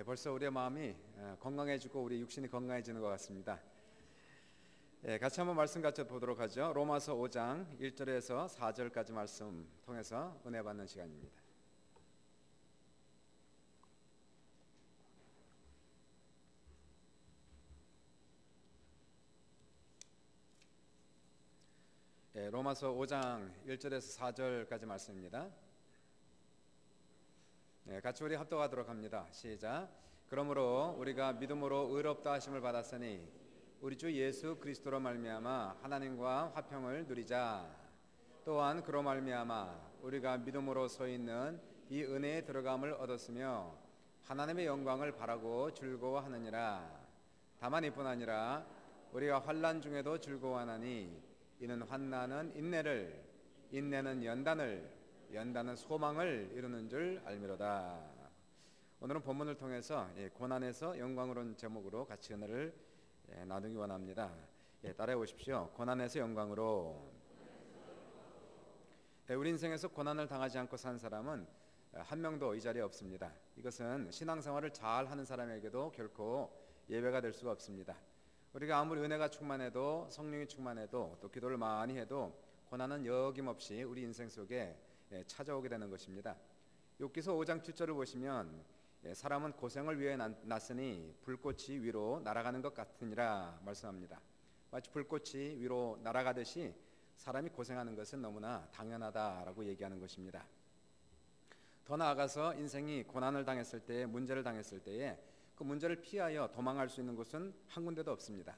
벌써 우리의 마음이 건강해지고 우리 육신이 건강해지는 것 같습니다. 같이 한번 말씀 같이 보도록 하죠. 로마서 5장 1절에서 4절까지 말씀 통해서 은혜 받는 시간입니다. 로마서 5장 1절에서 4절까지 말씀입니다. 같이 우리 합독하도록 합니다. 시작. 그러므로 우리가 믿음으로 의롭다 하심을 받았으니 우리 주 예수 그리스도로 말미암아 하나님과 화평을 누리자. 또한 그로 말미암아 우리가 믿음으로 서 있는 이 은혜에 들어감을 얻었으며 하나님의 영광을 바라고 즐거워하느니라. 다만 이뿐 아니라 우리가 환난 중에도 즐거워하나니 이는 환난은 인내를, 인내는 연단을, 연단은 소망을 이루는 줄 알미로다. 오늘은 본문을 통해서 고난에서 영광으로는 제목으로 같이 은혜를 나누기 원합니다. 따라해 보십시오. 고난에서 영광으로. 우리 인생에서 고난을 당하지 않고 산 사람은 한 명도 이 자리에 없습니다. 이것은 신앙생활을 잘 하는 사람에게도 결코 예외가 될 수가 없습니다. 우리가 아무리 은혜가 충만해도, 성령이 충만해도, 또 기도를 많이 해도 고난은 여김없이 우리 인생 속에 찾아오게 되는 것입니다. 욥기서 5장 7절을 보시면 사람은 고생을 위해 났으니 불꽃이 위로 날아가는 것 같으니라 말씀합니다. 마치 불꽃이 위로 날아가듯이 사람이 고생하는 것은 너무나 당연하다라고 얘기하는 것입니다. 더 나아가서 인생이 고난을 당했을 때에, 문제를 당했을 때에 그 문제를 피하여 도망할 수 있는 곳은 한 군데도 없습니다.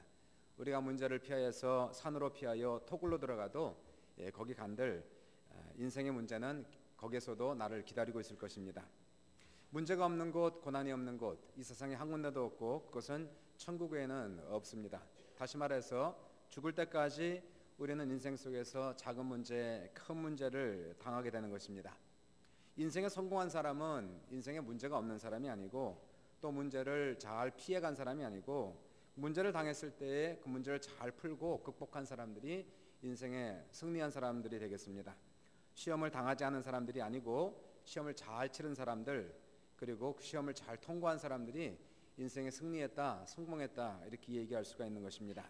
우리가 문제를 피하여서 산으로 피하여 토굴로 들어가도 거기 간들 인생의 문제는 거기에서도 나를 기다리고 있을 것입니다. 문제가 없는 곳, 고난이 없는 곳, 이 세상에 한 군데도 없고 그것은 천국 외에는 없습니다. 다시 말해서 죽을 때까지 우리는 인생 속에서 작은 문제, 큰 문제를 당하게 되는 것입니다. 인생에 성공한 사람은 인생에 문제가 없는 사람이 아니고 또 문제를 잘 피해간 사람이 아니고 문제를 당했을 때에 그 문제를 잘 풀고 극복한 사람들이 인생에 승리한 사람들이 되겠습니다. 시험을 당하지 않은 사람들이 아니고 시험을 잘 치른 사람들, 그리고 그 시험을 잘 통과한 사람들이 인생에 승리했다, 성공했다 이렇게 얘기할 수가 있는 것입니다.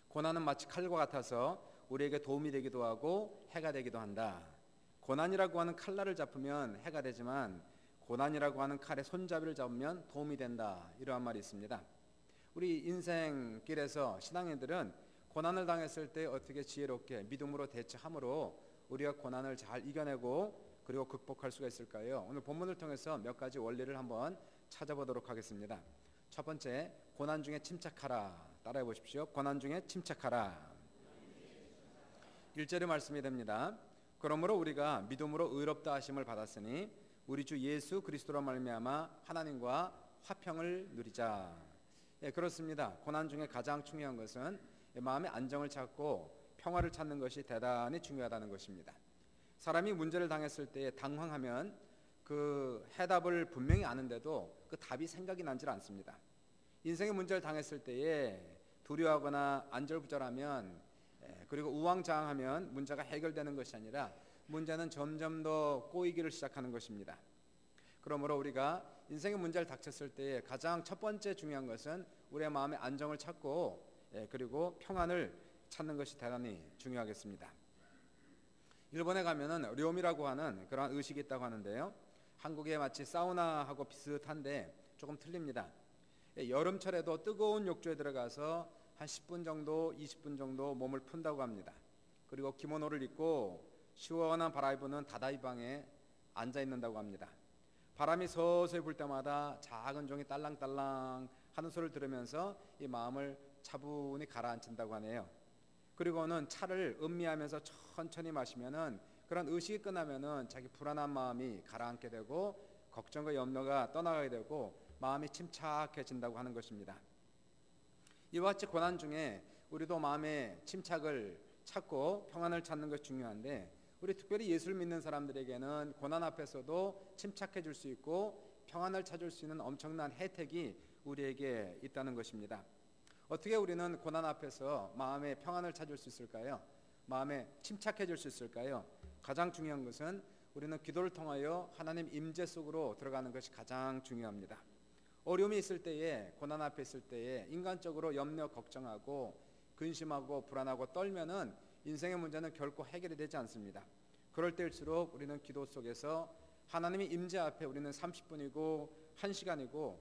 고난은 마치 칼과 같아서 우리에게 도움이 되기도 하고 해가 되기도 한다. 고난이라고 하는 칼날을 잡으면 해가 되지만 고난이라고 하는 칼의 손잡이를 잡으면 도움이 된다, 이러한 말이 있습니다. 우리 인생길에서 신앙인들은 고난을 당했을 때 어떻게 지혜롭게 믿음으로 대처함으로 우리가 고난을 잘 이겨내고 그리고 극복할 수가 있을까요? 오늘 본문을 통해서 몇 가지 원리를 한번 찾아보도록 하겠습니다. 첫 번째, 고난 중에 침착하라. 따라해 보십시오. 고난 중에 침착하라. 1절의 말씀이 됩니다. 그러므로 우리가 믿음으로 의롭다 하심을 받았으니 우리 주 예수 그리스도로 말미암아 하나님과 화평을 누리자. 그렇습니다. 고난 중에 가장 중요한 것은 마음의 안정을 찾고 평화를 찾는 것이 대단히 중요하다는 것입니다. 사람이 문제를 당했을 때 당황하면 그 해답을 분명히 아는데도 그 답이 생각이 나질 않습니다. 인생의 문제를 당했을 때에 두려워하거나 안절부절하면, 그리고 우왕좌왕하면 문제가 해결되는 것이 아니라 문제는 점점 더 꼬이기를 시작하는 것입니다. 그러므로 우리가 인생의 문제를 닥쳤을 때 가장 첫 번째 중요한 것은 우리의 마음의 안정을 찾고 그리고 평안을 찾는 것이 대단히 중요하겠습니다. 일본에 가면은 료미라고 하는 그런 의식이 있다고 하는데요. 한국에 마치 사우나하고 비슷한데 조금 틀립니다. 여름철에도 뜨거운 욕조에 들어가서 한 10분 정도, 20분 정도 몸을 푼다고 합니다. 그리고 기모노를 입고 시원한 바람이 부는 다다이방에 앉아 있는다고 합니다. 바람이 서서히 불 때마다 작은 종이 딸랑딸랑 하는 소리를 들으면서 이 마음을 차분히 가라앉힌다고 하네요. 그리고는 차를 음미하면서 천천히 마시면은 그런 의식이 끝나면은 자기 불안한 마음이 가라앉게 되고 걱정과 염려가 떠나가게 되고 마음이 침착해진다고 하는 것입니다. 이와 같이 고난 중에 우리도 마음의 침착을 찾고 평안을 찾는 것이 중요한데, 우리 특별히 예수를 믿는 사람들에게는 고난 앞에서도 침착해질 수 있고 평안을 찾을 수 있는 엄청난 혜택이 우리에게 있다는 것입니다. 어떻게 우리는 고난 앞에서 마음의 평안을 찾을 수 있을까요? 마음에 침착해질 수 있을까요? 가장 중요한 것은 우리는 기도를 통하여 하나님 임재 속으로 들어가는 것이 가장 중요합니다. 어려움이 있을 때에, 고난 앞에 있을 때에 인간적으로 염려, 걱정하고 근심하고 불안하고 떨면은 인생의 문제는 결코 해결이 되지 않습니다. 그럴 때일수록 우리는 기도 속에서 하나님의 임재 앞에 우리는 30분이고 1시간이고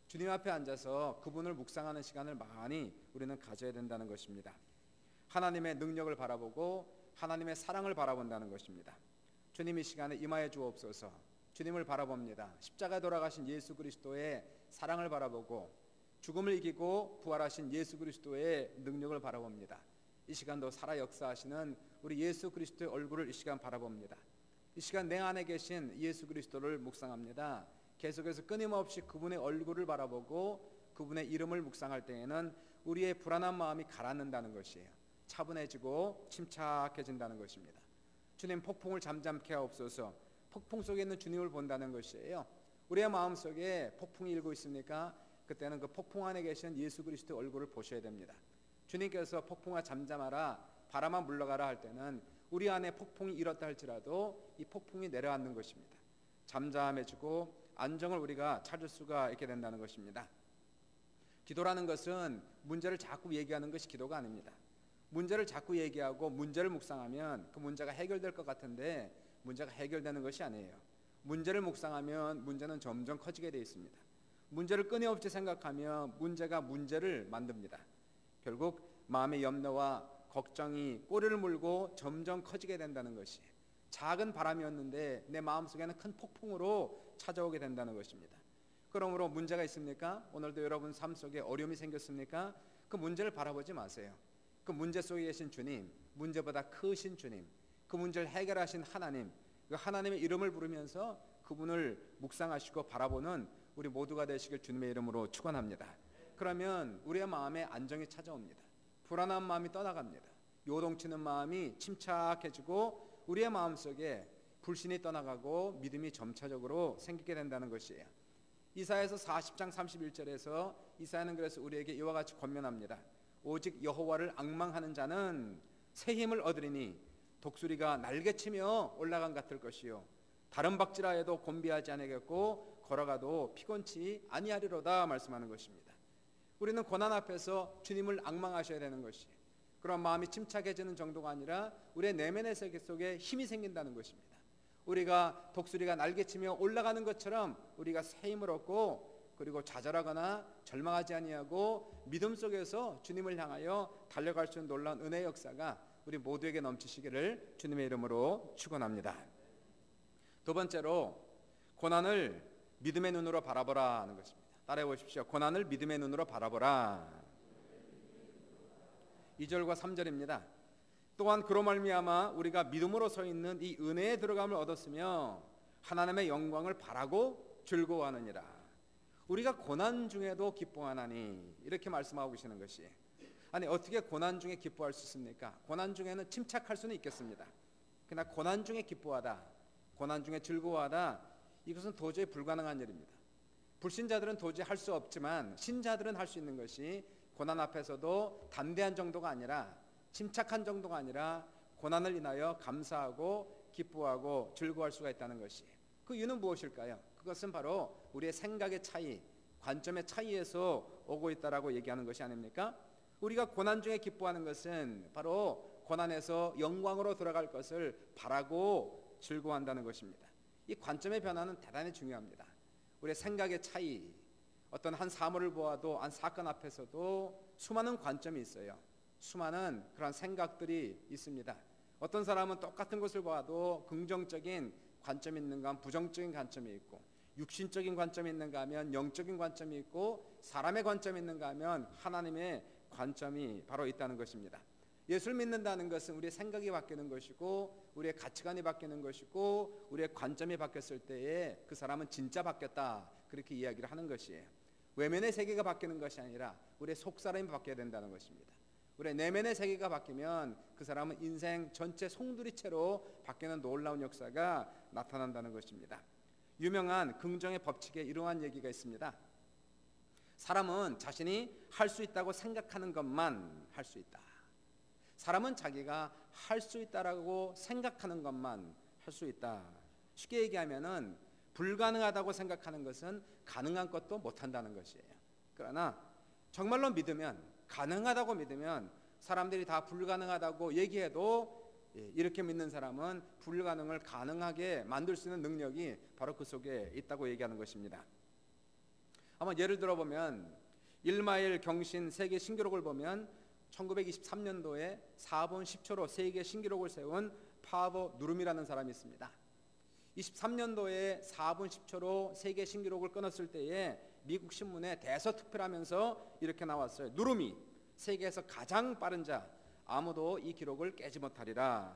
주님 앞에 앉아서 그분을 묵상하는 시간을 많이 우리는 가져야 된다는 것입니다. 하나님의 능력을 바라보고 하나님의 사랑을 바라본다는 것입니다. 주님 이 시간에 임하여 주옵소서. 주님을 바라봅니다. 십자가에 돌아가신 예수 그리스도의 사랑을 바라보고 죽음을 이기고 부활하신 예수 그리스도의 능력을 바라봅니다. 이 시간도 살아 역사하시는 우리 예수 그리스도의 얼굴을 이 시간 바라봅니다. 이 시간 내 안에 계신 예수 그리스도를 묵상합니다. 계속해서 끊임없이 그분의 얼굴을 바라보고 그분의 이름을 묵상할 때에는 우리의 불안한 마음이 가라앉는다는 것이에요. 차분해지고 침착해진다는 것입니다. 주님 폭풍을 잠잠케 하옵소서. 폭풍 속에 있는 주님을 본다는 것이에요. 우리의 마음속에 폭풍이 일고 있습니까? 그때는 그 폭풍 안에 계신 예수 그리스도의 얼굴을 보셔야 됩니다. 주님께서 폭풍아 잠잠하라, 바람아 물러가라 할 때는 우리 안에 폭풍이 일었다 할지라도 이 폭풍이 내려앉는 것입니다. 잠잠해지고 안정을 우리가 찾을 수가 있게 된다는 것입니다. 기도라는 것은 문제를 자꾸 얘기하는 것이 기도가 아닙니다. 문제를 자꾸 얘기하고 문제를 묵상하면 그 문제가 해결될 것 같은데 문제가 해결되는 것이 아니에요. 문제를 묵상하면 문제는 점점 커지게 되어 있습니다. 문제를 끊임없이 생각하면 문제가 문제를 만듭니다. 결국 마음의 염려와 걱정이 꼬리를 물고 점점 커지게 된다는 것이 작은 바람이었는데 내 마음속에는 큰 폭풍으로 찾아오게 된다는 것입니다. 그러므로 문제가 있습니까? 오늘도 여러분 삶 속에 어려움이 생겼습니까? 그 문제를 바라보지 마세요. 그 문제 속에 계신 주님, 문제보다 크신 주님, 그 문제를 해결하신 하나님, 그 하나님의 이름을 부르면서 그분을 묵상하시고 바라보는 우리 모두가 되시길 주님의 이름으로 축원합니다. 그러면 우리의 마음에 안정이 찾아옵니다. 불안한 마음이 떠나갑니다. 요동치는 마음이 침착해지고 우리의 마음속에 불신이 떠나가고 믿음이 점차적으로 생기게 된다는 것이에요. 이사야서 40장 31절에서 이사야는 그래서 우리에게 이와 같이 권면합니다. 오직 여호와를 앙망하는 자는 새 힘을 얻으리니 독수리가 날개치며 올라간 같을 것이요 다른 박질하여도 곤비하지 아니하겠고 걸어가도 피곤치 아니하리로다 말씀하는 것입니다. 우리는 고난 앞에서 주님을 앙망하셔야 되는 것이 그런 마음이 침착해지는 정도가 아니라 우리의 내면의 세계 속에 힘이 생긴다는 것입니다. 우리가 독수리가 날개치며 올라가는 것처럼 우리가 새 힘을 얻고 그리고 좌절하거나 절망하지 아니하고 믿음 속에서 주님을 향하여 달려갈 수 있는 놀라운 은혜의 역사가 우리 모두에게 넘치시기를 주님의 이름으로 축원합니다. 두 번째로 고난을 믿음의 눈으로 바라보라 하는 것입니다. 따라해 보십시오. 고난을 믿음의 눈으로 바라보라. 2절과 3절입니다. 또한 그로 말미암아 우리가 믿음으로 서 있는 이 은혜에 들어감을 얻었으며 하나님의 영광을 바라고 즐거워하느니라. 우리가 고난 중에도 기뻐하나니 이렇게 말씀하고 계시는 것이 아니 어떻게 고난 중에 기뻐할 수 있습니까? 고난 중에는 침착할 수는 있겠습니다. 그러나 고난 중에 기뻐하다, 고난 중에 즐거워하다 이것은 도저히 불가능한 일입니다. 불신자들은 도저히 할 수 없지만 신자들은 할 수 있는 것이 고난 앞에서도 담대한 정도가 아니라 침착한 정도가 아니라 고난을 인하여 감사하고 기뻐하고 즐거워할 수가 있다는 것이 그 이유는 무엇일까요? 그것은 바로 우리의 생각의 차이, 관점의 차이에서 오고 있다라고 얘기하는 것이 아닙니까? 우리가 고난 중에 기뻐하는 것은 바로 고난에서 영광으로 들어갈 것을 바라고 즐거워한다는 것입니다. 이 관점의 변화는 대단히 중요합니다. 우리의 생각의 차이, 어떤 한 사물을 보아도 한 사건 앞에서도 수많은 관점이 있어요. 수많은 그런 생각들이 있습니다. 어떤 사람은 똑같은 것을 보아도 긍정적인 관점이 있는가 하면 부정적인 관점이 있고 육신적인 관점이 있는가 하면 영적인 관점이 있고 사람의 관점이 있는가 하면 하나님의 관점이 바로 있다는 것입니다. 예수를 믿는다는 것은 우리의 생각이 바뀌는 것이고 우리의 가치관이 바뀌는 것이고 우리의 관점이 바뀌었을 때에 그 사람은 진짜 바뀌었다 그렇게 이야기를 하는 것이에요. 외면의 세계가 바뀌는 것이 아니라 우리의 속사람이 바뀌어야 된다는 것입니다. 우리의 내면의 세계가 바뀌면 그 사람은 인생 전체 송두리째로 바뀌는 놀라운 역사가 나타난다는 것입니다. 유명한 긍정의 법칙에 이러한 얘기가 있습니다. 사람은 자신이 할 수 있다고 생각하는 것만 할 수 있다. 사람은 자기가 할 수 있다라고 생각하는 것만 할 수 있다. 쉽게 얘기하면은 불가능하다고 생각하는 것은 가능한 것도 못한다는 것이에요. 그러나 정말로 믿으면, 가능하다고 믿으면 사람들이 다 불가능하다고 얘기해도 이렇게 믿는 사람은 불가능을 가능하게 만들 수 있는 능력이 바로 그 속에 있다고 얘기하는 것입니다. 한번 예를 들어보면 1마일 경신 세계 신기록을 보면 1923년도에 4분 10초로 세계 신기록을 세운 파버 누름이라는 사람이 있습니다. 23년도에 4분 10초로 세계 신기록을 끊었을 때에 미국 신문에 대서특필하면서 이렇게 나왔어요. 누름이 세계에서 가장 빠른 자, 아무도 이 기록을 깨지 못하리라.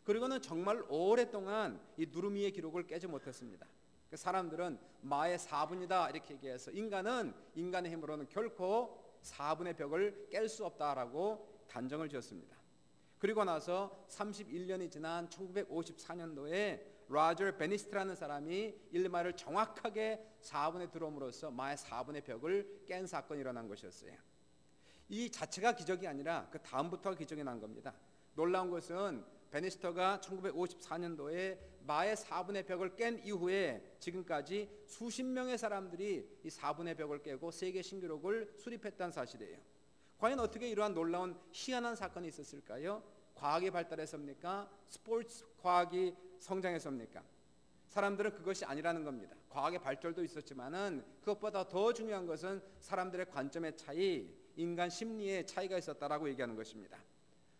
그리고는 정말 오랫동안 이 누르미의 기록을 깨지 못했습니다. 사람들은 마의 4분이다 이렇게 얘기해서 인간은 인간의 힘으로는 결코 4분의 벽을 깰 수 없다라고 단정을 지었습니다. 그리고 나서 31년이 지난 1954년도에 로저 베니스트라는 사람이 1마일을 정확하게 4분에 들어옴으로써 마의 4분의 벽을 깬 사건이 일어난 것이었어요. 이 자체가 기적이 아니라 그 다음부터가 기적이 난 겁니다. 놀라운 것은 베니스터가 1954년도에 마의 4분의 벽을 깬 이후에 지금까지 수십 명의 사람들이 이 4분의 벽을 깨고 세계 신기록을 수립했다는 사실이에요. 과연 어떻게 이러한 놀라운 희한한 사건이 있었을까요? 과학이 발달했습니까? 스포츠 과학이 성장했습니까? 사람들은 그것이 아니라는 겁니다. 과학의 발전도 있었지만은 그것보다 더 중요한 것은 사람들의 관점의 차이, 인간 심리의 차이가 있었다라고 얘기하는 것입니다.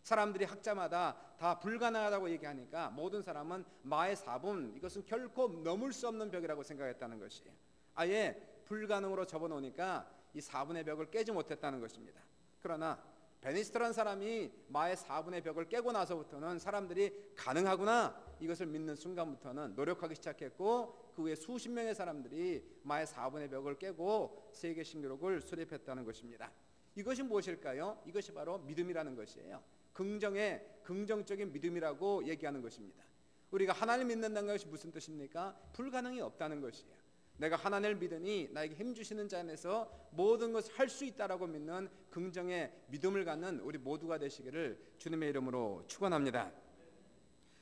사람들이 학자마다 다 불가능하다고 얘기하니까 모든 사람은 마의 4분, 이것은 결코 넘을 수 없는 벽이라고 생각했다는 것이에요. 아예 불가능으로 접어놓으니까 이 4분의 벽을 깨지 못했다는 것입니다. 그러나 베니스트라는 사람이 마의 4분의 벽을 깨고 나서부터는 사람들이 가능하구나 이것을 믿는 순간부터는 노력하기 시작했고, 그 후에 수십 명의 사람들이 마의 4분의 벽을 깨고 세계 신기록을 수립했다는 것입니다. 이것이 무엇일까요? 이것이 바로 믿음이라는 것이에요. 긍정적인 믿음이라고 얘기하는 것입니다. 우리가 하나님을 믿는다는 것이 무슨 뜻입니까? 불가능이 없다는 것이에요. 내가 하나님을 믿으니 나에게 힘주시는 자 안에서 모든 것을 할 수 있다라고 믿는 긍정의 믿음을 갖는 우리 모두가 되시기를 주님의 이름으로 축원합니다.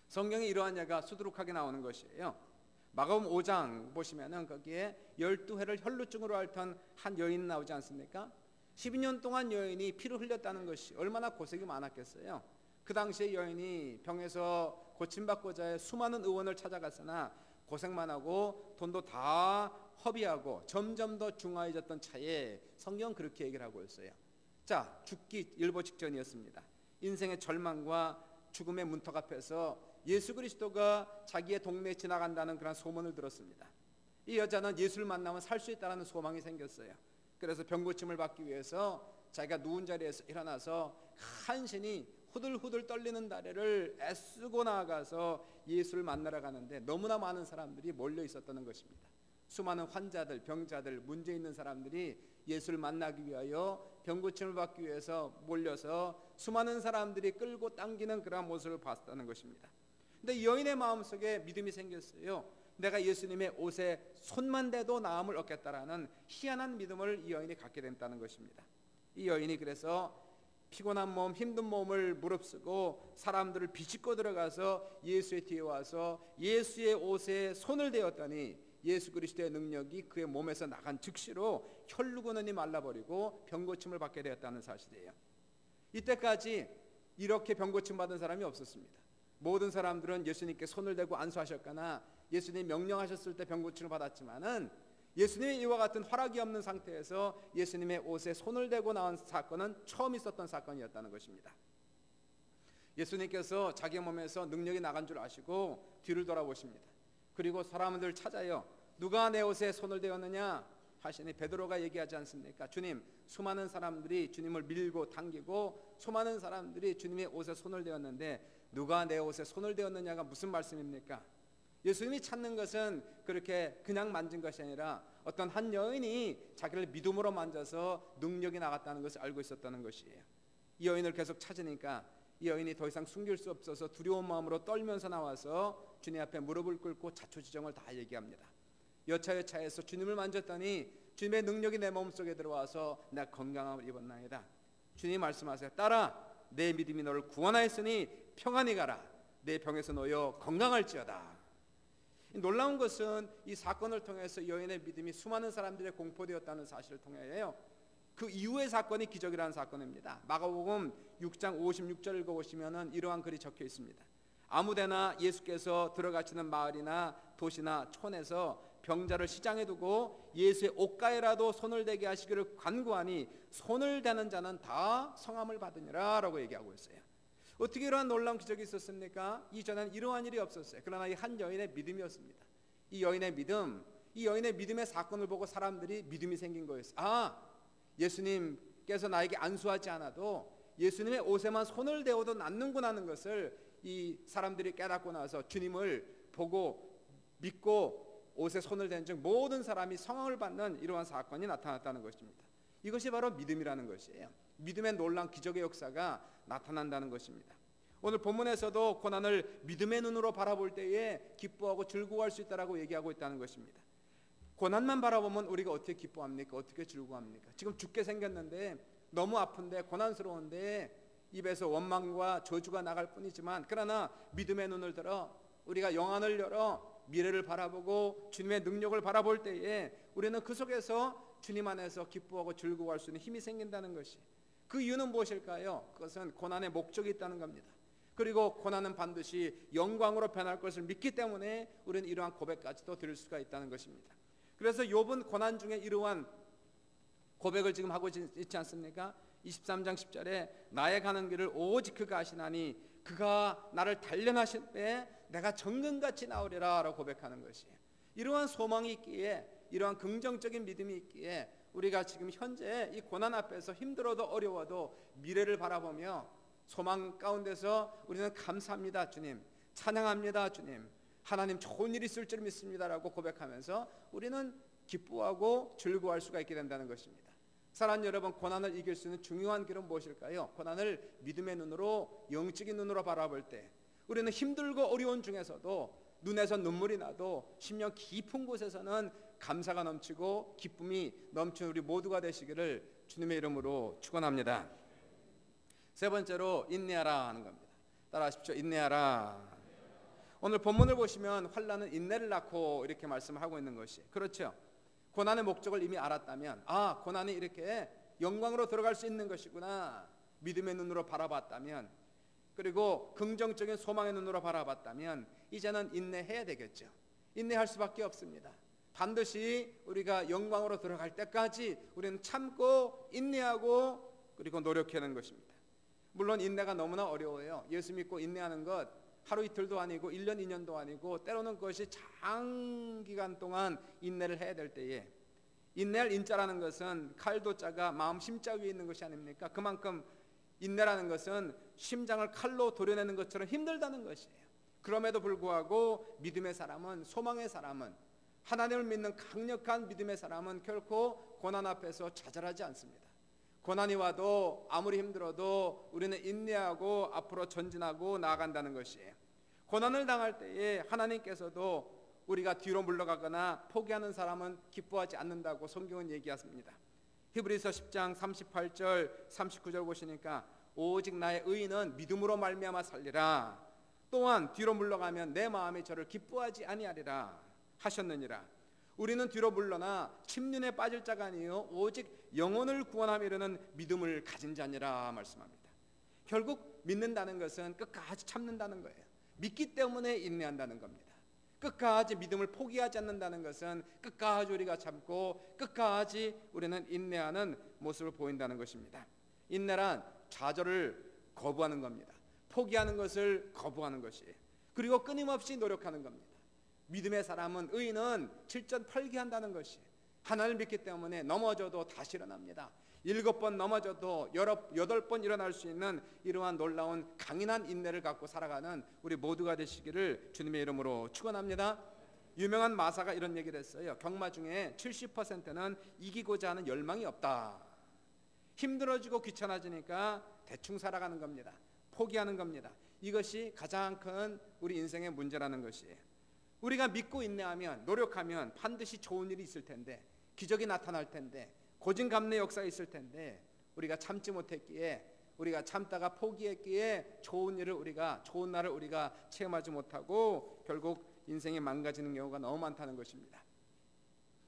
성경에 이러한 예가 수두룩하게 나오는 것이에요. 마가복음 5장 보시면은 거기에 12회를 혈루증으로 앓던 한 여인 나오지 않습니까? 12년 동안 여인이 피를 흘렸다는 것이 얼마나 고생이 많았겠어요. 그 당시에 여인이 병에서 고침받고자 해 수많은 의원을 찾아갔으나 고생만 하고 돈도 다 허비하고 점점 더 중화해졌던 차에 성경은 그렇게 얘기를 하고 있어요. 자, 죽기 일보 직전이었습니다. 인생의 절망과 죽음의 문턱 앞에서 예수 그리스도가 자기의 동네에 지나간다는 그런 소문을 들었습니다. 이 여자는 예수를 만나면 살 수 있다는 소망이 생겼어요. 그래서 병고침을 받기 위해서 자기가 누운 자리에서 일어나서 간신히 후들후들 떨리는 다리를 애쓰고 나아가서 예수를 만나러 가는데 너무나 많은 사람들이 몰려 있었다는 것입니다. 수많은 환자들, 병자들, 문제 있는 사람들이 예수를 만나기 위하여 병고침을 받기 위해서 몰려서 수많은 사람들이 끌고 당기는 그런 모습을 봤다는 것입니다. 근데 이 여인의 마음속에 믿음이 생겼어요. 내가 예수님의 옷에 손만 대도 나음을 얻겠다라는 희한한 믿음을 이 여인이 갖게 됐다는 것입니다. 이 여인이 그래서 피곤한 몸, 힘든 몸을 무릅쓰고 사람들을 비집고 들어가서 예수의 뒤에 와서 예수의 옷에 손을 대었더니 예수 그리스도의 능력이 그의 몸에서 나간 즉시로 혈루근원이 말라버리고 병고침을 받게 되었다는 사실이에요. 이때까지 이렇게 병고침 받은 사람이 없었습니다. 모든 사람들은 예수님께 손을 대고 안수하셨거나 예수님 명령하셨을 때 병고침을 받았지만은 예수님의 이와 같은 허락이 없는 상태에서 예수님의 옷에 손을 대고 나온 사건은 처음 있었던 사건이었다는 것입니다. 예수님께서 자기 몸에서 능력이 나간 줄 아시고 뒤를 돌아보십니다. 그리고 사람들 찾아요. 누가 내 옷에 손을 대었느냐 하시니 베드로가 얘기하지 않습니까? 주님, 수많은 사람들이 주님을 밀고 당기고 수많은 사람들이 주님의 옷에 손을 대었는데 누가 내 옷에 손을 대었느냐가 무슨 말씀입니까? 예수님이 찾는 것은 그렇게 그냥 만진 것이 아니라 어떤 한 여인이 자기를 믿음으로 만져서 능력이 나갔다는 것을 알고 있었다는 것이에요. 이 여인을 계속 찾으니까 이 여인이 더 이상 숨길 수 없어서 두려운 마음으로 떨면서 나와서 주님 앞에 무릎을 꿇고 자초지정을 다 얘기합니다. 여차여차해서 주님을 만졌더니 주님의 능력이 내 몸속에 들어와서 내가 건강함을 입었나이다. 주님 말씀하세요. 딸아, 내 믿음이 너를 구원하였으니 평안히 가라. 내 병에서 놓여 건강할지어다. 놀라운 것은 이 사건을 통해서 여인의 믿음이 수많은 사람들의 공포되었다는 사실을 통해요. 그 이후의 사건이 기적이라는 사건입니다. 마가복음 6장 56절 읽어보시면 이러한 글이 적혀 있습니다. 아무데나 예수께서 들어가시는 마을이나 도시나 촌에서 병자를 시장에 두고 예수의 옷가에라도 손을 대게 하시기를 간구하니 손을 대는 자는 다 성함을 받으니라 라고 얘기하고 있어요. 어떻게 이러한 놀라운 기적이 있었습니까? 이전에는 이러한 일이 없었어요. 그러나 이 한 여인의 믿음이었습니다. 이 여인의 믿음의 사건을 보고 사람들이 믿음이 생긴 거였어요. 아, 예수님께서 나에게 안수하지 않아도 예수님의 옷에만 손을 대어도 낫는구나 하는 것을 이 사람들이 깨닫고 나서 주님을 보고 믿고 옷에 손을 댄 즉 모든 사람이 성함을 받는 이러한 사건이 나타났다는 것입니다. 이것이 바로 믿음이라는 것이에요. 믿음의 놀라운 기적의 역사가 나타난다는 것입니다. 오늘 본문에서도 고난을 믿음의 눈으로 바라볼 때에 기뻐하고 즐거워할 수 있다라고 얘기하고 있다는 것입니다. 고난만 바라보면 우리가 어떻게 기뻐합니까? 어떻게 즐거워합니까? 지금 죽게 생겼는데 너무 아픈데 고난스러운데 입에서 원망과 저주가 나갈 뿐이지만, 그러나 믿음의 눈을 들어 우리가 영안을 열어 미래를 바라보고 주님의 능력을 바라볼 때에 우리는 그 속에서 주님 안에서 기뻐하고 즐거워할 수 있는 힘이 생긴다는 것이, 그 이유는 무엇일까요? 그것은 고난의 목적이 있다는 겁니다. 그리고 고난은 반드시 영광으로 변할 것을 믿기 때문에 우리는 이러한 고백까지도 드릴 수가 있다는 것입니다. 그래서 욥은 고난 중에 이러한 고백을 지금 하고 있지 않습니까? 23장 10절에 나의 가는 길을 오직 그가 아시나니 그가 나를 단련하실 때 내가 정금같이 나오리라 라고 고백하는 것이에요. 이러한 소망이 있기에, 이러한 긍정적인 믿음이 있기에 우리가 지금 현재 이 고난 앞에서 힘들어도 어려워도 미래를 바라보며 소망 가운데서 우리는 감사합니다 주님, 찬양합니다 주님, 하나님 좋은 일이 있을 줄 믿습니다라고 고백하면서 우리는 기뻐하고 즐거워할 수가 있게 된다는 것입니다. 사랑하는 여러분, 고난을 이길 수 있는 중요한 길은 무엇일까요? 고난을 믿음의 눈으로, 영적인 눈으로 바라볼 때 우리는 힘들고 어려운 중에서도 눈에서 눈물이 나도 심령 깊은 곳에서는 감사가 넘치고 기쁨이 넘치는 우리 모두가 되시기를 주님의 이름으로 축원합니다. 세 번째로 인내하라 하는 겁니다. 따라하십시오. 인내하라. 오늘 본문을 보시면 환난은 인내를 낳고 이렇게 말씀을 하고 있는 것이, 그렇죠. 고난의 목적을 이미 알았다면, 아, 고난이 이렇게 영광으로 들어갈 수 있는 것이구나, 믿음의 눈으로 바라봤다면, 그리고 긍정적인 소망의 눈으로 바라봤다면 이제는 인내해야 되겠죠. 인내할 수밖에 없습니다. 반드시 우리가 영광으로 들어갈 때까지 우리는 참고 인내하고 그리고 노력하는 것입니다. 물론 인내가 너무나 어려워요. 예수 믿고 인내하는 것 하루 이틀도 아니고 1년 2년도 아니고 때로는 그것이 장기간 동안 인내를 해야 될 때에, 인내할 인자라는 것은 칼도자가 마음 심자 위에 있는 것이 아닙니까? 그만큼 인내라는 것은 심장을 칼로 도려내는 것처럼 힘들다는 것이에요. 그럼에도 불구하고 믿음의 사람은, 소망의 사람은, 하나님을 믿는 강력한 믿음의 사람은 결코 고난 앞에서 좌절하지 않습니다. 고난이 와도 아무리 힘들어도 우리는 인내하고 앞으로 전진하고 나아간다는 것이에요. 고난을 당할 때에 하나님께서도 우리가 뒤로 물러가거나 포기하는 사람은 기뻐하지 않는다고 성경은 얘기했습니다. 히브리서 10장 38절 39절 보시니까 오직 나의 의인은 믿음으로 말미암아 살리라. 또한 뒤로 물러가면 내 마음이 저를 기뻐하지 아니하리라 하셨느니라. 우리는 뒤로 물러나 침륜에 빠질 자가 아니요 오직 영혼을 구원함에 이르는 믿음을 가진 자니라 말씀합니다. 결국 믿는다는 것은 끝까지 참는다는 거예요. 믿기 때문에 인내한다는 겁니다. 끝까지 믿음을 포기하지 않는다는 것은 끝까지 우리가 참고 끝까지 우리는 인내하는 모습을 보인다는 것입니다. 인내란 좌절을 거부하는 겁니다. 포기하는 것을 거부하는 것이에요. 그리고 끊임없이 노력하는 겁니다. 믿음의 사람은, 의인은 7전8기한다는 것이, 하나님을 믿기 때문에 넘어져도 다시 일어납니다. 7번 넘어져도 8번 일어날 수 있는 이러한 놀라운 강인한 인내를 갖고 살아가는 우리 모두가 되시기를 주님의 이름으로 축원합니다. 유명한 마사가 이런 얘기를 했어요. 경마 중에 70%는 이기고자 하는 열망이 없다. 힘들어지고 귀찮아지니까 대충 살아가는 겁니다. 포기하는 겁니다. 이것이 가장 큰 우리 인생의 문제라는 것이에요. 우리가 믿고 인내하면, 노력하면 반드시 좋은 일이 있을 텐데, 기적이 나타날 텐데, 고진감래 역사가 있을 텐데, 우리가 참지 못했기에, 우리가 참다가 포기했기에 좋은 날을 우리가 체험하지 못하고 결국 인생이 망가지는 경우가 너무 많다는 것입니다.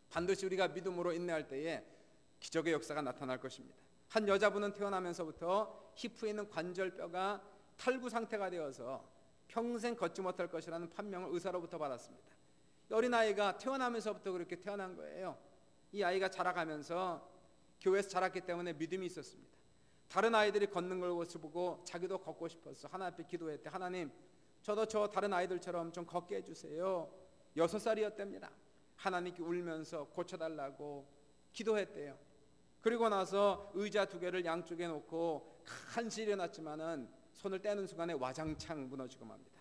반드시 우리가 믿음으로 인내할 때에 기적의 역사가 나타날 것입니다. 한 여자분은 태어나면서부터 히프에 있는 관절뼈가 탈구 상태가 되어서 평생 걷지 못할 것이라는 판명을 의사로부터 받았습니다. 어린아이가 태어나면서부터 그렇게 태어난 거예요. 이 아이가 자라가면서 교회에서 자랐기 때문에 믿음이 있었습니다. 다른 아이들이 걷는 것을 보고 자기도 걷고 싶어서 하나님 앞에 기도했대. 하나님, 저도 저 다른 아이들처럼 좀 걷게 해주세요. 6살이었답니다. 하나님께 울면서 고쳐달라고 기도했대요. 그리고 나서 의자 2개를 양쪽에 놓고 간신히 일어났지만은 손을 떼는 순간에 와장창 무너지고 맙니다.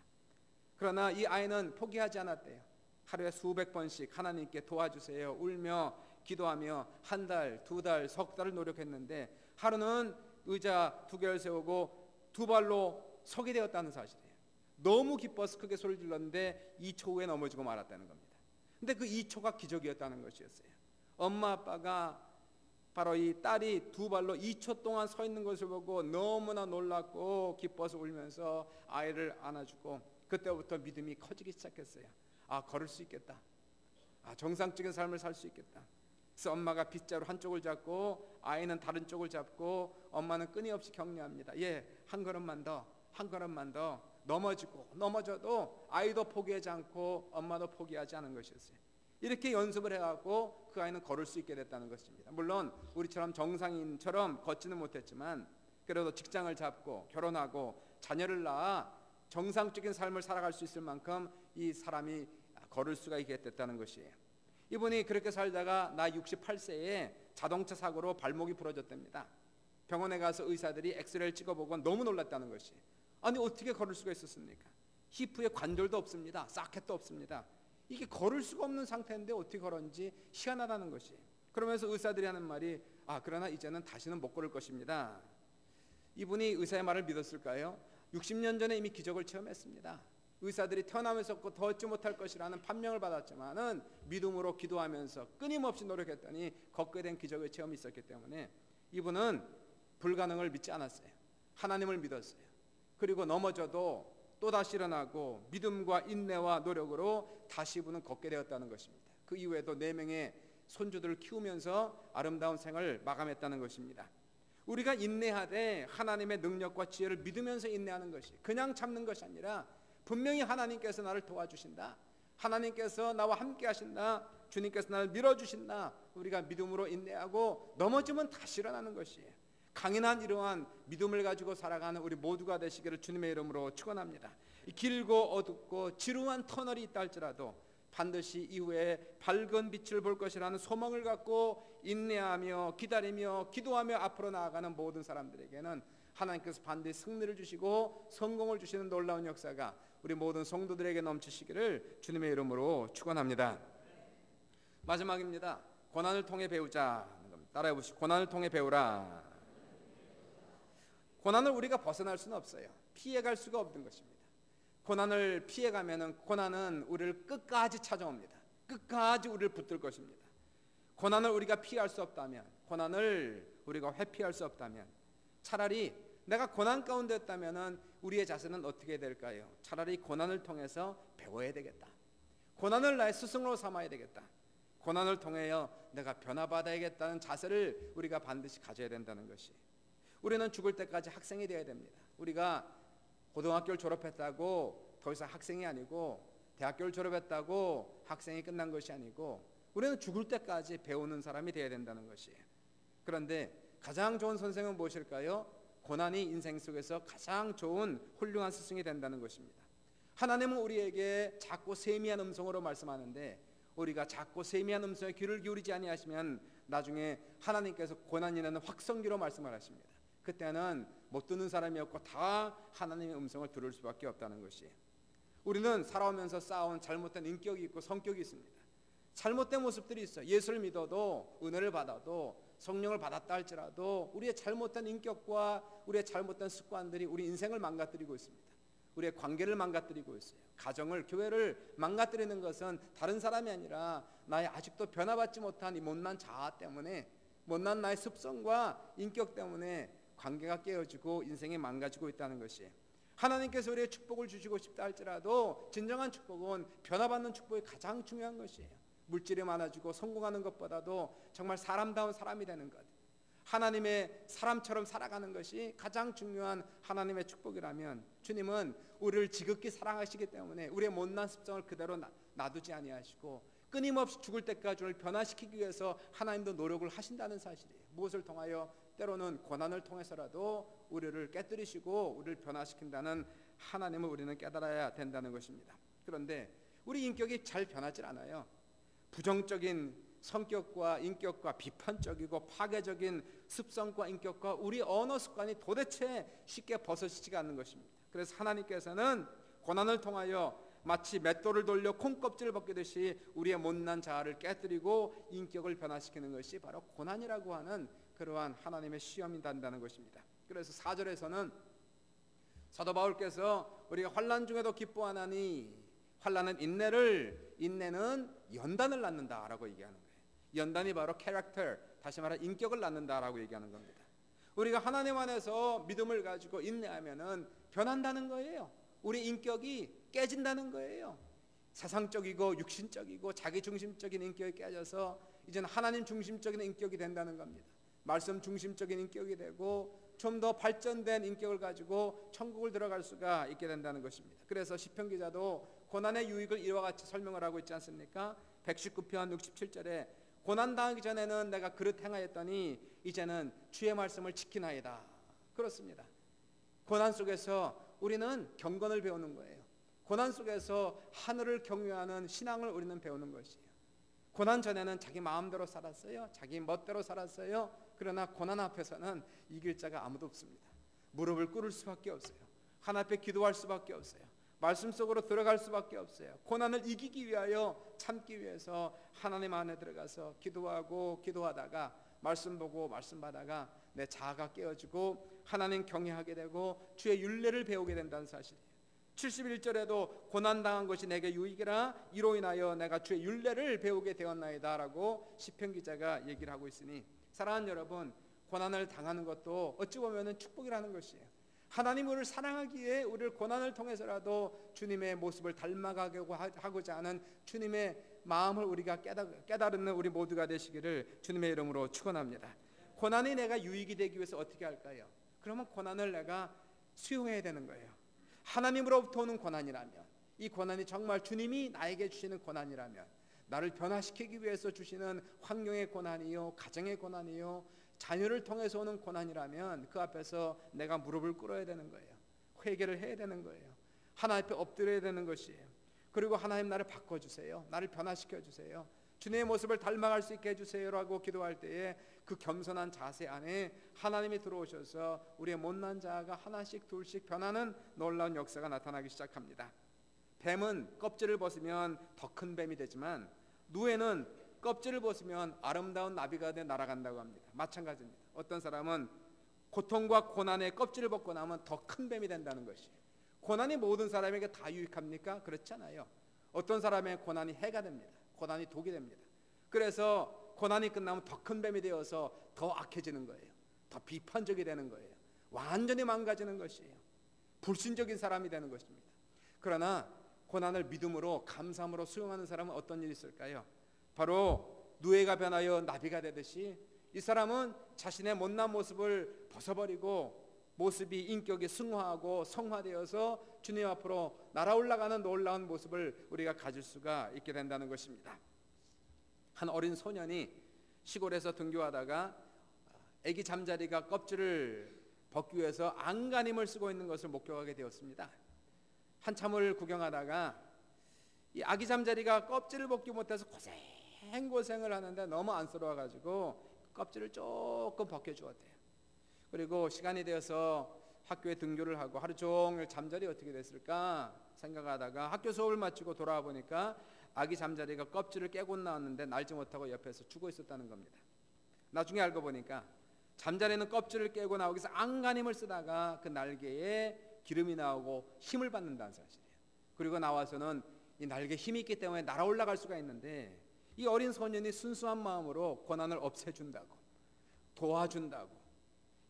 그러나 이 아이는 포기하지 않았대요. 하루에 수백 번씩 하나님께 도와주세요 울며 기도하며 1달, 2달, 석 달을 노력했는데 하루는 의자 2개를 세우고 2발로 서게 되었다는 사실이에요. 너무 기뻐서 크게 소리를 질렀는데 2초 후에 넘어지고 말았다는 겁니다. 근데 그 2초가 기적이었다는 것이었어요. 엄마 아빠가 바로 이 딸이 2발로 2초 동안 서 있는 것을 보고 너무나 놀랐고 기뻐서 울면서 아이를 안아주고 그때부터 믿음이 커지기 시작했어요. 아, 걸을 수 있겠다. 아, 정상적인 삶을 살 수 있겠다. 그래서 엄마가 빗자루 한쪽을 잡고 아이는 다른 쪽을 잡고 엄마는 끊임없이 격려합니다. 예, 한 걸음만 더, 한 걸음만 더. 넘어져도 아이도 포기하지 않고 엄마도 포기하지 않은 것이었어요. 이렇게 연습을 해갖고 그 아이는 걸을 수 있게 됐다는 것입니다. 물론 우리처럼 정상인처럼 걷지는 못했지만 그래도 직장을 잡고 결혼하고 자녀를 낳아 정상적인 삶을 살아갈 수 있을 만큼 이 사람이 걸을 수가 있게 됐다는 것이에요. 이분이 그렇게 살다가 나이 68세에 자동차 사고로 발목이 부러졌답니다. 병원에 가서 의사들이 엑스레이를 찍어보고 너무 놀랐다는 것이, 아니 어떻게 걸을 수가 있었습니까? 히프에 관절도 없습니다. 사켓도 없습니다. 이게 걸을 수가 없는 상태인데 어떻게 걸었는지 희한하다는 것이. 그러면서 의사들이 하는 말이, 아, 그러나 이제는 다시는 못 걸을 것입니다. 이분이 의사의 말을 믿었을까요? 60년 전에 이미 기적을 체험했습니다. 의사들이 태어나면서 더 얻지 못할 것이라는 판명을 받았지만은 믿음으로 기도하면서 끊임없이 노력했더니 걷게 된 기적의 체험이 있었기 때문에 이분은 불가능을 믿지 않았어요. 하나님을 믿었어요. 그리고 넘어져도 또다시 일어나고 믿음과 인내와 노력으로 다시 이분은 걷게 되었다는 것입니다. 그 이후에도 4명의 손주들을 키우면서 아름다운 생을 마감했다는 것입니다. 우리가 인내하되 하나님의 능력과 지혜를 믿으면서 인내하는 것이, 그냥 참는 것이 아니라 분명히 하나님께서 나를 도와주신다, 하나님께서 나와 함께 하신다, 주님께서 나를 밀어주신다, 우리가 믿음으로 인내하고 넘어지면 다시 일어나는 것이에요. 강인한 이러한 믿음을 가지고 살아가는 우리 모두가 되시기를 주님의 이름으로 축원합니다. 길고 어둡고 지루한 터널이 있다 할지라도 반드시 이후에 밝은 빛을 볼 것이라는 소망을 갖고 인내하며 기다리며 기도하며 앞으로 나아가는 모든 사람들에게는 하나님께서 반드시 승리를 주시고 성공을 주시는 놀라운 역사가 우리 모든 성도들에게 넘치시기를 주님의 이름으로 축원합니다. 마지막입니다. 고난을 통해 배우자. 따라해 보시고, 고난을 통해 배우라. 고난을 우리가 벗어날 수는 없어요. 피해갈 수가 없는 것입니다. 고난을 피해가면은 고난은 우리를 끝까지 찾아옵니다. 끝까지 우리를 붙들 것입니다. 고난을 우리가 피할 수 없다면, 고난을 우리가 회피할 수 없다면, 차라리 내가 고난 가운데 있다면은 우리의 자세는 어떻게 될까요? 차라리 고난을 통해서 배워야 되겠다. 고난을 나의 스승으로 삼아야 되겠다. 고난을 통하여 내가 변화받아야겠다는 자세를 우리가 반드시 가져야 된다는 것이. 우리는 죽을 때까지 학생이 되어야 됩니다. 우리가 고등학교를 졸업했다고 더 이상 학생이 아니고, 대학교를 졸업했다고 학생이 끝난 것이 아니고, 우리는 죽을 때까지 배우는 사람이 되어야 된다는 것이에요. 그런데 가장 좋은 선생은 무엇일까요? 고난이 인생 속에서 가장 좋은 훌륭한 스승이 된다는 것입니다. 하나님은 우리에게 작고 세미한 음성으로 말씀하는데, 우리가 작고 세미한 음성에 귀를 기울이지 아니하시면 나중에 하나님께서 고난이라는 확성기로 말씀을 하십니다. 그때는 못 듣는 사람이 없고 다 하나님의 음성을 들을 수밖에 없다는 것이. 우리는 살아오면서 쌓아온 잘못된 인격이 있고 성격이 있습니다. 잘못된 모습들이 있어요. 예수를 믿어도, 은혜를 받아도, 성령을 받았다 할지라도 우리의 잘못된 인격과 우리의 잘못된 습관들이 우리 인생을 망가뜨리고 있습니다. 우리의 관계를 망가뜨리고 있어요. 가정을, 교회를 망가뜨리는 것은 다른 사람이 아니라 나의 아직도 변화받지 못한 이 못난 자아 때문에, 못난 나의 습성과 인격 때문에 관계가 깨어지고 인생이 망가지고 있다는 것이. 하나님께서 우리의 축복을 주시고 싶다 할지라도 진정한 축복은 변화받는 축복이 가장 중요한 것이에요. 물질이 많아지고 성공하는 것보다도 정말 사람다운 사람이 되는 것, 하나님의 사람처럼 살아가는 것이 가장 중요한 하나님의 축복이라면, 주님은 우리를 지극히 사랑하시기 때문에 우리의 못난 습성을 그대로 놔두지 아니하시고 끊임없이 죽을 때까지 우리를 변화시키기 위해서 하나님도 노력을 하신다는 사실이에요. 무엇을 통하여? 때로는 고난을 통해서라도 우리를 깨뜨리시고 우리를 변화시킨다는 하나님을 우리는 깨달아야 된다는 것입니다. 그런데 우리 인격이 잘 변하지 않아요. 부정적인 성격과 인격과 비판적이고 파괴적인 습성과 인격과 우리 언어 습관이 도대체 쉽게 벗어지지가 않는 것입니다. 그래서 하나님께서는 고난을 통하여 마치 맷돌을 돌려 콩껍질을 벗기듯이 우리의 못난 자아를 깨뜨리고 인격을 변화시키는 것이 바로 고난이라고 하는 그러한 하나님의 시험이 된다는 것입니다. 그래서 4절에서는 사도 바울께서 우리가 환난 중에도 기뻐하나니 환난은 인내를, 인내는 연단을 낳는다라고 얘기하는 거예요. 연단이 바로 캐릭터, 다시 말해 인격을 낳는다라고 얘기하는 겁니다. 우리가 하나님 안에서 믿음을 가지고 인내하면은 변한다는 거예요. 우리 인격이 깨진다는 거예요. 세상적이고 육신적이고 자기중심적인 인격이 깨져서 이제는 하나님 중심적인 인격이 된다는 겁니다. 말씀 중심적인 인격이 되고 좀 더 발전된 인격을 가지고 천국을 들어갈 수가 있게 된다는 것입니다. 그래서 시편 기자도 고난의 유익을 이와 같이 설명을 하고 있지 않습니까? 119편 67절에 고난 당하기 전에는 내가 그릇 행하였더니 이제는 주의 말씀을 지키나이다. 그렇습니다. 고난 속에서 우리는 경건을 배우는 거예요. 고난 속에서 하늘을 경외하는 신앙을 우리는 배우는 것이에요. 고난 전에는 자기 마음대로 살았어요. 자기 멋대로 살았어요. 그러나 고난 앞에서는 이길 자가 아무도 없습니다. 무릎을 꿇을 수밖에 없어요. 하나님 앞에 기도할 수밖에 없어요. 말씀 속으로 들어갈 수밖에 없어요. 고난을 이기기 위하여, 참기 위해서 하나님 안에 들어가서 기도하고 기도하다가 말씀 보고 말씀 받다가 내 자아가 깨어지고 하나님 경외하게 되고 주의 율례를 배우게 된다는 사실이에요. 71절에도 고난당한 것이 내게 유익이라 이로 인하여 내가 주의 율례를 배우게 되었나이다 라고 시편 기자가 얘기를 하고 있으니, 사랑하는 여러분, 고난을 당하는 것도 어찌 보면 축복이라는 것이에요. 하나님 우리를 사랑하기에 우리를 고난을 통해서라도 주님의 모습을 닮아가게 하고자 하는 주님의 마음을 우리가 깨달는 우리 모두가 되시기를 주님의 이름으로 축원합니다. 고난이 내가 유익이 되기 위해서 어떻게 할까요? 그러면 고난을 내가 수용해야 되는 거예요. 하나님으로부터 오는 고난이라면, 이 고난이 정말 주님이 나에게 주시는 고난이라면, 나를 변화시키기 위해서 주시는 환경의 고난이요, 가정의 고난이요, 자녀를 통해서 오는 고난이라면 그 앞에서 내가 무릎을 꿇어야 되는 거예요. 회개를 해야 되는 거예요. 하나님 앞에 엎드려야 되는 것이에요. 그리고 하나님 나를 바꿔주세요. 나를 변화시켜주세요. 주님의 모습을 닮아갈 수 있게 해주세요라고 기도할 때에 그 겸손한 자세 안에 하나님이 들어오셔서 우리의 못난 자아가 하나씩 둘씩 변하는 놀라운 역사가 나타나기 시작합니다. 뱀은 껍질을 벗으면 더 큰 뱀이 되지만 누에는 껍질을 벗으면 아름다운 나비가 돼 날아간다고 합니다. 마찬가지입니다. 어떤 사람은 고통과 고난의 껍질을 벗고 나면 더 큰 뱀이 된다는 것이에요. 고난이 모든 사람에게 다 유익합니까? 그렇지 않아요. 어떤 사람의 고난이 해가 됩니다. 고난이 독이 됩니다. 그래서 고난이 끝나면 더 큰 뱀이 되어서 더 악해지는 거예요. 더 비판적이 되는 거예요. 완전히 망가지는 것이에요. 불신적인 사람이 되는 것입니다. 그러나 고난을 믿음으로 감사함으로 수용하는 사람은 어떤 일이 있을까요? 바로 누에가 변하여 나비가 되듯이 이 사람은 자신의 못난 모습을 벗어버리고 모습이 인격이 승화하고 성화되어서 주님 앞으로 날아올라가는 놀라운 모습을 우리가 가질 수가 있게 된다는 것입니다. 한 어린 소년이 시골에서 등교하다가 아기 잠자리가 껍질을 벗기 위해서 안간힘을 쓰고 있는 것을 목격하게 되었습니다. 한참을 구경하다가 이 아기 잠자리가 껍질을 벗기 못해서 고생을 하는데 너무 안쓰러워가지고 껍질을 조금 벗겨주었대요. 그리고 시간이 되어서 학교에 등교를 하고 하루 종일 잠자리 어떻게 됐을까 생각하다가 학교 수업을 마치고 돌아와 보니까 아기 잠자리가 껍질을 깨고 나왔는데 날지 못하고 옆에서 죽어 있었다는 겁니다. 나중에 알고 보니까 잠자리는 껍질을 깨고 나오기 위해서 안간힘을 쓰다가 그 날개에 기름이 나오고 힘을 받는다는 사실이에요. 그리고 나와서는 이 날개에 힘이 있기 때문에 날아 올라갈 수가 있는데, 이 어린 소년이 순수한 마음으로 고난을 없애준다고, 도와준다고,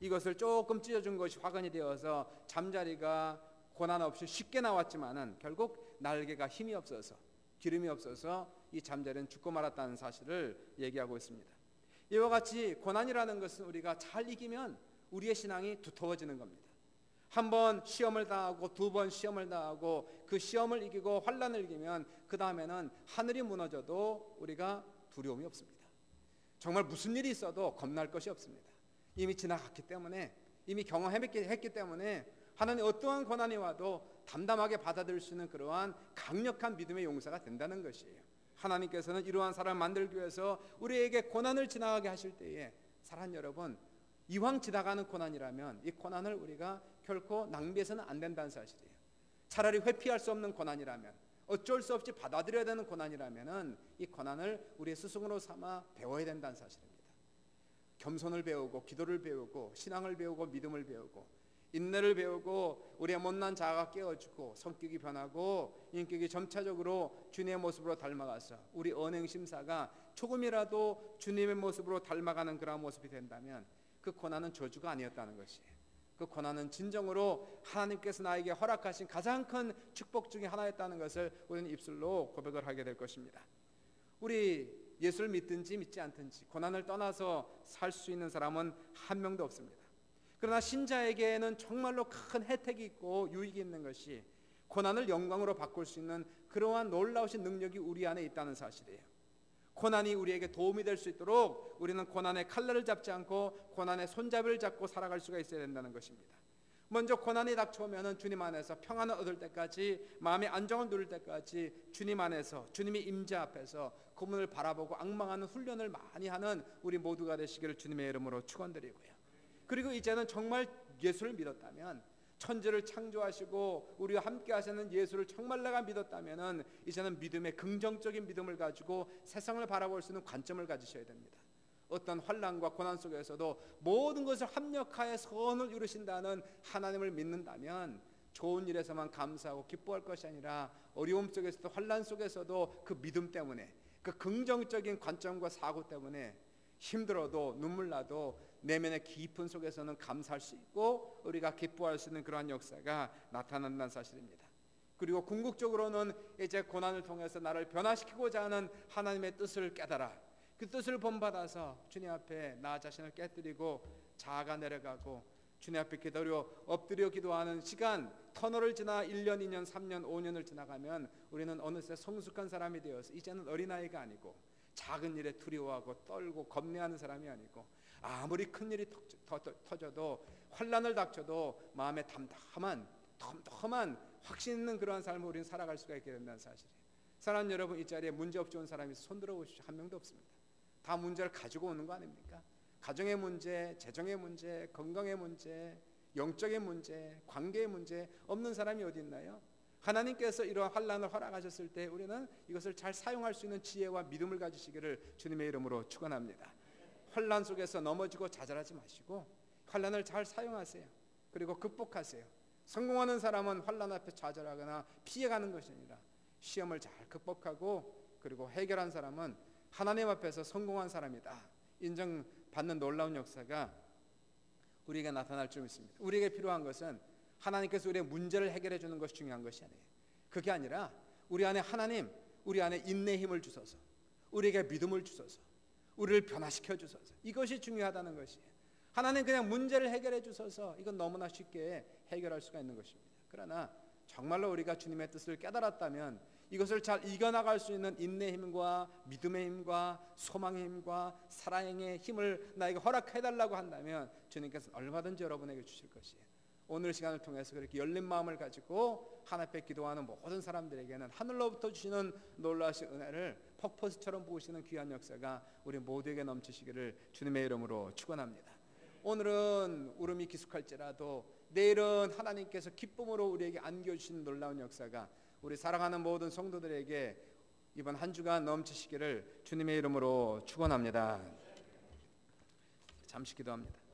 이것을 조금 찢어준 것이 화근이 되어서 잠자리가 고난 없이 쉽게 나왔지만은 결국 날개가 힘이 없어서 기름이 없어서 이 잠자리는 죽고 말았다는 사실을 얘기하고 있습니다. 이와 같이 고난이라는 것은 우리가 잘 이기면 우리의 신앙이 두터워지는 겁니다. 한 번 시험을 당하고 두 번 시험을 당하고 그 시험을 이기고 환난을 이기면 그 다음에는 하늘이 무너져도 우리가 두려움이 없습니다. 정말 무슨 일이 있어도 겁날 것이 없습니다. 이미 지나갔기 때문에, 이미 경험했기 때문에 하나님 어떠한 고난이 와도 담담하게 받아들일 수 있는 그러한 강력한 믿음의 용사가 된다는 것이에요. 하나님께서는 이러한 사람을 만들기 위해서 우리에게 고난을 지나가게 하실 때에 사랑하는 여러분, 이왕 지나가는 고난이라면 이 고난을 우리가 결코 낭비해서는 안 된다는 사실이에요. 차라리 회피할 수 없는 고난이라면, 어쩔 수 없이 받아들여야 되는 고난이라면 이 고난을 우리의 스승으로 삼아 배워야 된다는 사실입니다. 겸손을 배우고 기도를 배우고 신앙을 배우고 믿음을 배우고 인내를 배우고 우리의 못난 자아가 깨어지고 성격이 변하고 인격이 점차적으로 주님의 모습으로 닮아가서 우리 언행심사가 조금이라도 주님의 모습으로 닮아가는 그런 모습이 된다면 그 고난은 저주가 아니었다는 것이에요. 그 고난은 진정으로 하나님께서 나에게 허락하신 가장 큰 축복 중에 하나였다는 것을 우리는 입술로 고백을 하게 될 것입니다. 우리 예수를 믿든지 믿지 않든지 고난을 떠나서 살 수 있는 사람은 한 명도 없습니다. 그러나 신자에게는 정말로 큰 혜택이 있고 유익이 있는 것이 고난을 영광으로 바꿀 수 있는 그러한 놀라우신 능력이 우리 안에 있다는 사실이에요. 고난이 우리에게 도움이 될 수 있도록 우리는 고난의 칼날을 잡지 않고 고난의 손잡이를 잡고 살아갈 수가 있어야 된다는 것입니다. 먼저 고난이 닥쳐오면 주님 안에서 평안을 얻을 때까지, 마음의 안정을 누릴 때까지 주님 안에서, 주님의 임재 앞에서 그분을 바라보고 앙망하는 훈련을 많이 하는 우리 모두가 되시기를 주님의 이름으로 축원드리고요. 그리고 이제는 정말 예수를 믿었다면, 천지를 창조하시고 우리와 함께 하시는 예수를 정말 내가 믿었다면 이제는 믿음의 긍정적인 믿음을 가지고 세상을 바라볼 수 있는 관점을 가지셔야 됩니다. 어떤 환난과 고난 속에서도 모든 것을 합력하여 선을 이루신다는 하나님을 믿는다면 좋은 일에서만 감사하고 기뻐할 것이 아니라 어려움 속에서도 환난 속에서도 그 믿음 때문에, 그 긍정적인 관점과 사고 때문에 힘들어도 눈물 나도 내면의 깊은 속에서는 감사할 수 있고 우리가 기뻐할 수 있는 그러한 역사가 나타난다는 사실입니다. 그리고 궁극적으로는 이제 고난을 통해서 나를 변화시키고자 하는 하나님의 뜻을 깨달아 그 뜻을 본받아서 주님 앞에 나 자신을 깨뜨리고 자아가 내려가고 주님 앞에 엎드려 기도하는 시간, 터널을 지나 1년, 2년, 3년, 5년을 지나가면 우리는 어느새 성숙한 사람이 되어서 이제는 어린아이가 아니고 작은 일에 두려워하고 떨고 겁내하는 사람이 아니고 아무리 큰 일이 터져도 환난을 닥쳐도 마음에 덤덤한 확신 있는 그러한 삶을 우리는 살아갈 수가 있게 된다는 사실이에요. 사랑하는 여러분, 이 자리에 문제 없이 온 사람이 손 들어보십시오. 한 명도 없습니다. 다 문제를 가지고 오는 거 아닙니까? 가정의 문제, 재정의 문제, 건강의 문제, 영적인 문제, 관계의 문제 없는 사람이 어디 있나요? 하나님께서 이러한 환난을 허락하셨을 때 우리는 이것을 잘 사용할 수 있는 지혜와 믿음을 가지시기를 주님의 이름으로 축원합니다. 환난 속에서 넘어지고 좌절하지 마시고 환난을 잘 사용하세요. 그리고 극복하세요. 성공하는 사람은 환난 앞에 좌절하거나 피해가는 것이 아니라 시험을 잘 극복하고 그리고 해결한 사람은 하나님 앞에서 성공한 사람이다 인정받는 놀라운 역사가 우리에게 나타날 줄 믿습니다. 우리에게 필요한 것은 하나님께서 우리의 문제를 해결해 주는 것이 중요한 것이 아니에요. 그게 아니라 우리 안에 하나님, 우리 안에 인내의 힘을 주소서, 우리에게 믿음을 주소서, 우리를 변화시켜 주소서, 이것이 중요하다는 것이에요. 하나님 그냥 문제를 해결해 주소서, 이건 너무나 쉽게 해결할 수가 있는 것입니다. 그러나 정말로 우리가 주님의 뜻을 깨달았다면 이것을 잘 이겨나갈 수 있는 인내의 힘과 믿음의 힘과 소망의 힘과 사랑의 힘을 나에게 허락해달라고 한다면 주님께서는 얼마든지 여러분에게 주실 것이에요. 오늘 시간을 통해서 그렇게 열린 마음을 가지고 하나님 앞에 기도하는 모든 사람들에게는 하늘로부터 주시는 놀라우신 은혜를 폭포수처럼 부으시는 귀한 역사가 우리 모두에게 넘치시기를 주님의 이름으로 축원합니다. 오늘은 울음이 기숙할지라도 내일은 하나님께서 기쁨으로 우리에게 안겨주시는 놀라운 역사가 우리 사랑하는 모든 성도들에게 이번 한 주간 넘치시기를 주님의 이름으로 축원합니다. 잠시 기도합니다.